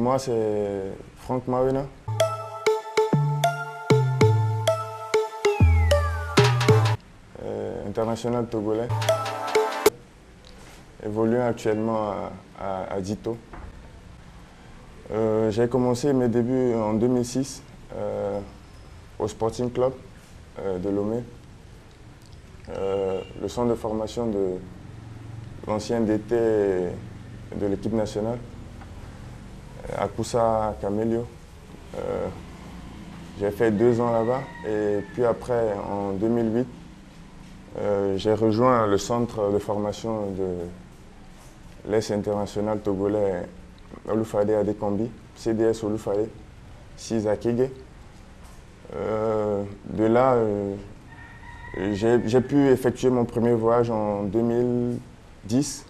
Moi, c'est Franck Marina. International togolais. Évoluant actuellement à Dito. J'ai commencé mes débuts en 2006 au Sporting Club de Lomé, le centre de formation de l'ancien DT de l'équipe nationale, Akusa Camelio. J'ai fait 2 ans là-bas et puis après, en 2008, j'ai rejoint le centre de formation de l'Est international togolais Olufade Adekombi, CDS Olufade, 6 à Kege. De là, j'ai pu effectuer mon premier voyage en 2010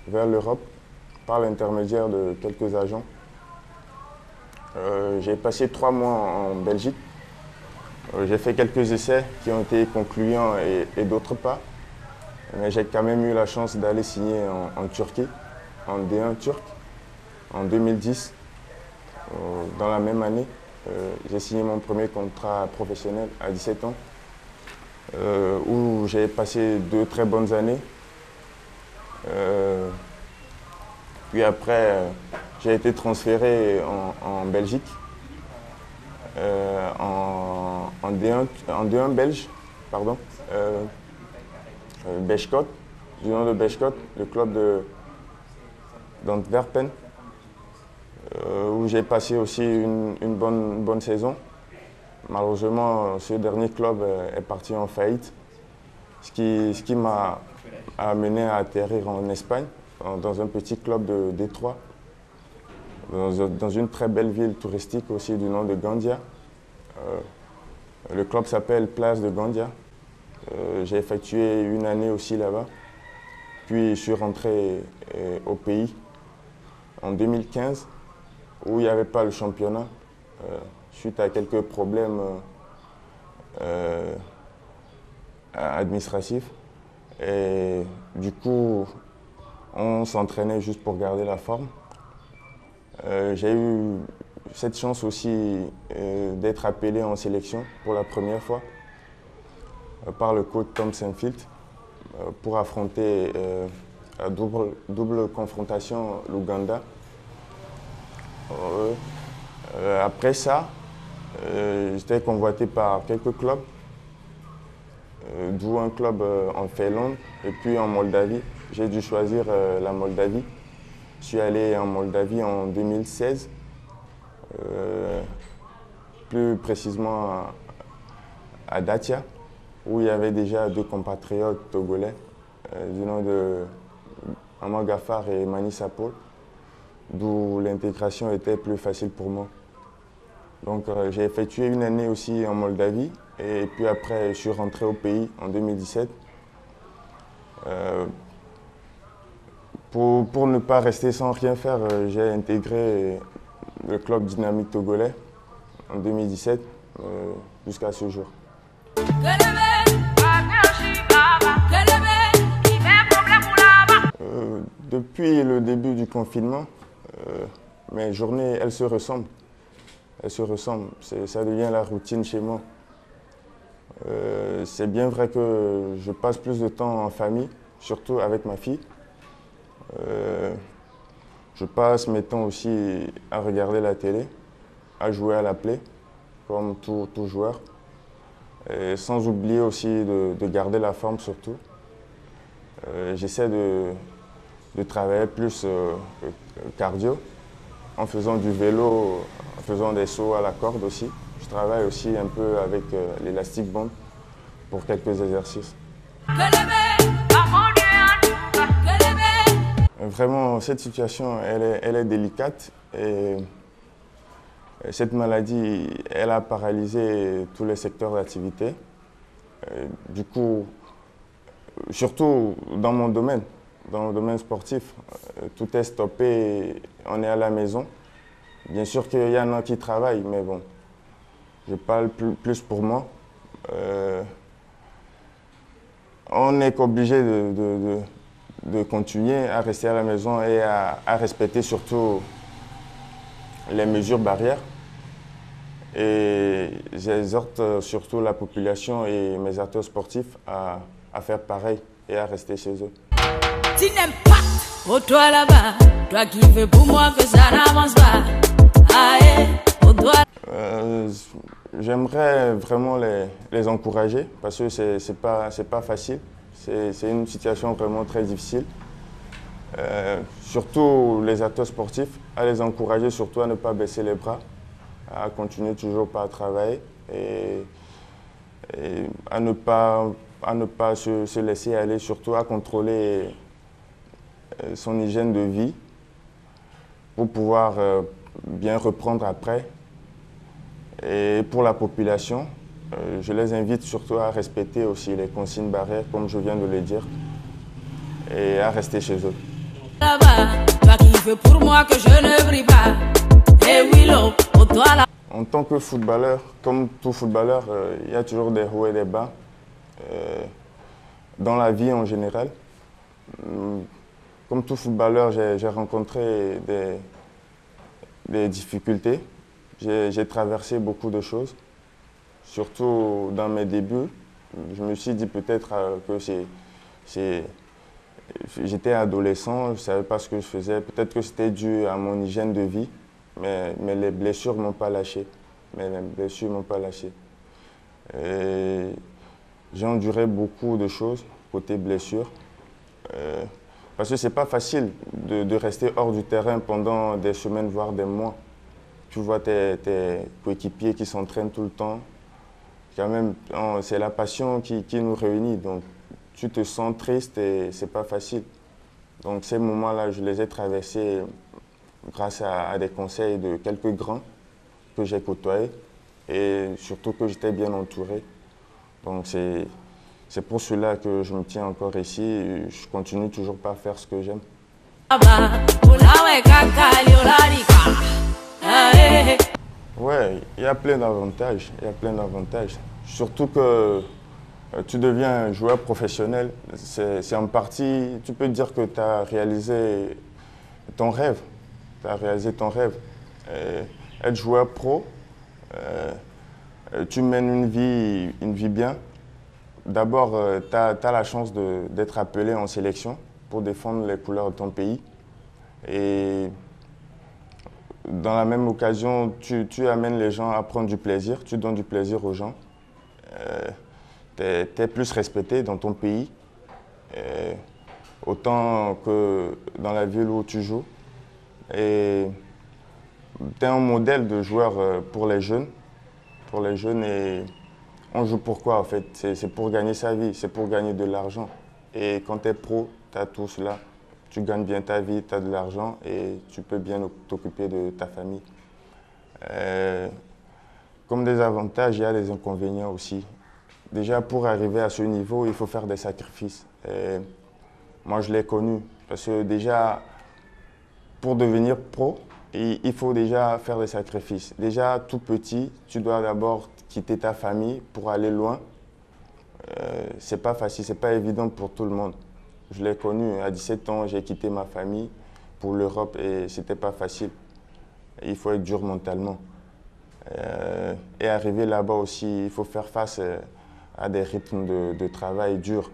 vers l'Europe par l'intermédiaire de quelques agents. J'ai passé 3 mois en Belgique. J'ai fait quelques essais qui ont été concluants et d'autres pas. Mais j'ai quand même eu la chance d'aller signer en Turquie, en D1 turc, en 2010. Dans la même année, j'ai signé mon premier contrat professionnel à 17 ans, où j'ai passé 2 très bonnes années. Puis après, j'ai été transféré en Belgique, en D1 belge, pardon, Beschot, du nom de Beschot, le club d'Antwerpen, où j'ai passé aussi une bonne saison. Malheureusement, ce dernier club est parti en faillite, ce qui m'a amené à atterrir en Espagne, dans un petit club de Détroit, dans une très belle ville touristique aussi du nom de Gandia. Le club s'appelle Place de Gandia. J'ai effectué une année aussi là-bas. Puis je suis rentré au pays en 2015, où il n'y avait pas le championnat, suite à quelques problèmes administratifs. Et du coup, on s'entraînait juste pour garder la forme. J'ai eu cette chance aussi d'être appelé en sélection pour la première fois par le coach Tom Senfield pour affronter la double confrontation l'Ouganda. Après ça, j'étais convoité par quelques clubs, d'où un club en Finlande et puis en Moldavie. J'ai dû choisir la Moldavie. Je suis allé en Moldavie en 2016, plus précisément à Dacia, où il y avait déjà 2 compatriotes togolais, du nom de Amand Gafar et Mani Sapol, d'où l'intégration était plus facile pour moi. Donc j'ai effectué une année aussi en Moldavie et puis après je suis rentré au pays en 2017. Pour ne pas rester sans rien faire, j'ai intégré le club Dynamique togolais en 2017 jusqu'à ce jour. Depuis le début du confinement, mes journées, elles se ressemblent. Ça devient la routine chez moi. C'est bien vrai que je passe plus de temps en famille, surtout avec ma fille. Je passe mes temps aussi à regarder la télé, à jouer à la play, comme tout joueur. Et sans oublier aussi de garder la forme surtout. J'essaie de travailler plus cardio, en faisant du vélo, en faisant des sauts à la corde aussi. Je travaille aussi un peu avec l'élastic band pour quelques exercices. Vraiment, cette situation, elle est délicate et cette maladie, elle a paralysé tous les secteurs d'activité. Du coup, surtout dans mon domaine, dans le domaine sportif, tout est stoppé, on est à la maison. Bien sûr qu'il y en a qui travaillent, mais bon, je parle plus pour moi. On est obligé de continuer à rester à la maison et à respecter surtout les mesures barrières. Et j'exhorte surtout la population et mes acteurs sportifs à faire pareil et à rester chez eux. Tu n'aimes pas, oh toi là-bas, toi qui veux pour moi que ça n'avance pas. Aïe, oh toi. J'aimerais vraiment les encourager parce que c'est pas facile. C'est une situation vraiment très difficile. Surtout les acteurs sportifs, à les encourager surtout à ne pas baisser les bras, à continuer toujours pas à travailler et à ne pas se laisser aller, surtout à contrôler son hygiène de vie pour pouvoir bien reprendre après. Et pour la population, je les invite surtout à respecter aussi les consignes barrières, comme je viens de le dire, et à rester chez eux. Là-bas, toi qui veux pour moi que je ne brille pas. Et Willow, oh toi là. En tant que footballeur, comme tout footballeur, il y a toujours des hauts et des bas. Dans la vie en général, comme tout footballeur, j'ai rencontré des difficultés. J'ai traversé beaucoup de choses, surtout dans mes débuts. Je me suis dit peut-être que j'étais adolescent, je ne savais pas ce que je faisais. Peut-être que c'était dû à mon hygiène de vie, mais les blessures ne m'ont pas lâché. J'ai enduré beaucoup de choses côté blessures. Parce que ce n'est pas facile de rester hors du terrain pendant des semaines, voire des mois. Tu vois tes coéquipiers qui s'entraînent tout le temps. Quand même, c'est la passion qui nous réunit. Donc, tu te sens triste et ce n'est pas facile. Donc, ces moments-là, je les ai traversés grâce à des conseils de quelques grands que j'ai côtoyés et surtout que j'étais bien entouré. Donc, c'est pour cela que je me tiens encore ici et je continue toujours pas à faire ce que j'aime. Ouais, il y a plein d'avantages. Surtout que tu deviens un joueur professionnel. C'est en partie, tu peux dire que tu as réalisé ton rêve. Être joueur pro, tu mènes une vie bien. D'abord, tu as la chance d'être appelé en sélection pour défendre les couleurs de ton pays. Et dans la même occasion, tu amènes les gens à prendre du plaisir, tu donnes du plaisir aux gens. Tu es plus respecté dans ton pays, autant que dans la ville où tu joues. Et tu es un modèle de joueur pour les jeunes. Et on joue pour quoi en fait? C'est pour gagner sa vie, c'est pour gagner de l'argent. Et quand tu es pro, tu as tout cela. Tu gagnes bien ta vie, tu as de l'argent et tu peux bien t'occuper de ta famille. Comme des avantages, il y a des inconvénients aussi. Déjà, pour arriver à ce niveau, il faut faire des sacrifices. Et moi, je l'ai connu. Parce que déjà, pour devenir pro, il faut déjà faire des sacrifices. Déjà, tout petit, tu dois d'abord quitter ta famille pour aller loin. C'est pas facile, c'est pas évident pour tout le monde. Je l'ai connu, à 17 ans, j'ai quitté ma famille pour l'Europe et c'était pas facile. Il faut être dur mentalement. Et arriver là-bas aussi, il faut faire face à des rythmes de travail durs.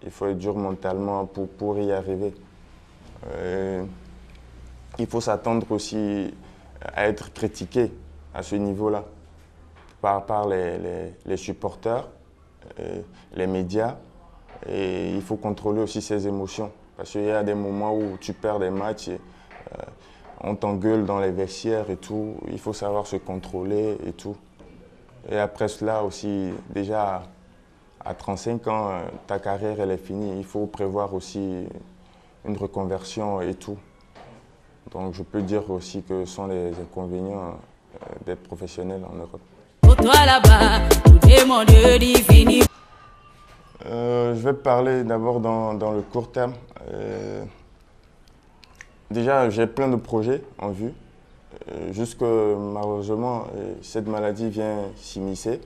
Il faut être dur mentalement pour y arriver. Il faut s'attendre aussi à être critiqué à ce niveau-là par les supporters, les médias. Et il faut contrôler aussi ses émotions. Parce qu'il y a des moments où tu perds des matchs, on t'engueule dans les vestiaires et tout. Il faut savoir se contrôler et tout. Et après cela aussi, déjà à 35 ans, ta carrière elle est finie. Il faut prévoir aussi une reconversion et tout. Donc je peux dire aussi que ce sont les inconvénients d'être professionnel en Europe. Pour toi là-bas, tout est mon Dieu défini. Je vais parler d'abord dans le court terme. Déjà, j'ai plein de projets en vue. Juste que malheureusement, cette maladie vient s'immiscer.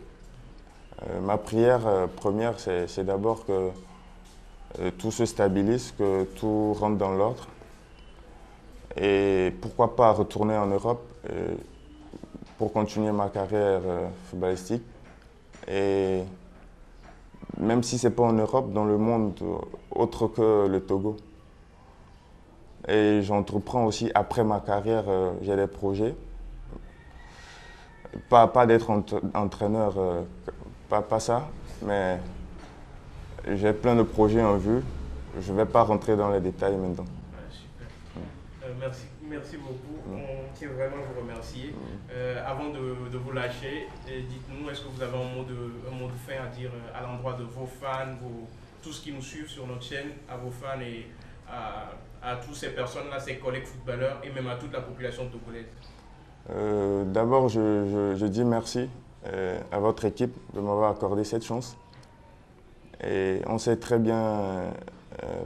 Ma prière première, c'est d'abord que tout se stabilise, que tout rentre dans l'ordre. Et pourquoi pas retourner en Europe pour continuer ma carrière footballistique. Et même si ce n'est pas en Europe, dans le monde autre que le Togo. Et j'entreprends aussi, après ma carrière, j'ai des projets. Pas d'être entraîneur, pas ça, mais j'ai plein de projets en vue. Je ne vais pas rentrer dans les détails maintenant. Ouais, super. Merci beaucoup. On tient vraiment à vous remercier. Avant de vous lâcher, dites-nous, est-ce que vous avez un mot de fin à dire à l'endroit de vos fans, tous ceux qui nous suivent sur notre chaîne, à vos fans et à toutes ces personnes-là, ces collègues footballeurs et même à toute la population togolaise? D'abord, je dis merci à votre équipe de m'avoir accordé cette chance. Et on sait très bien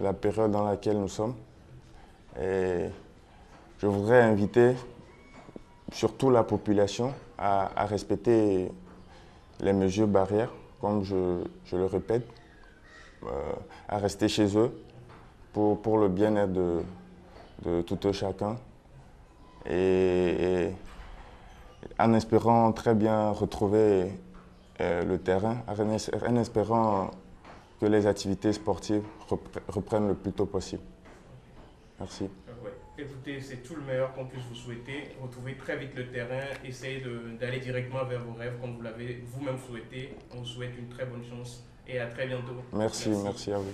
la période dans laquelle nous sommes. Et je voudrais inviter surtout la population à respecter les mesures barrières, comme je le répète, à rester chez eux pour le bien-être de tout un chacun. Et en espérant très bien retrouver le terrain, en espérant que les activités sportives reprennent le plus tôt possible. Merci. Ouais. Écoutez, c'est tout le meilleur qu'on puisse vous souhaiter. Retrouvez très vite le terrain, essayez d'aller directement vers vos rêves comme vous l'avez vous-même souhaité. On vous souhaite une très bonne chance et à très bientôt. Merci à vous.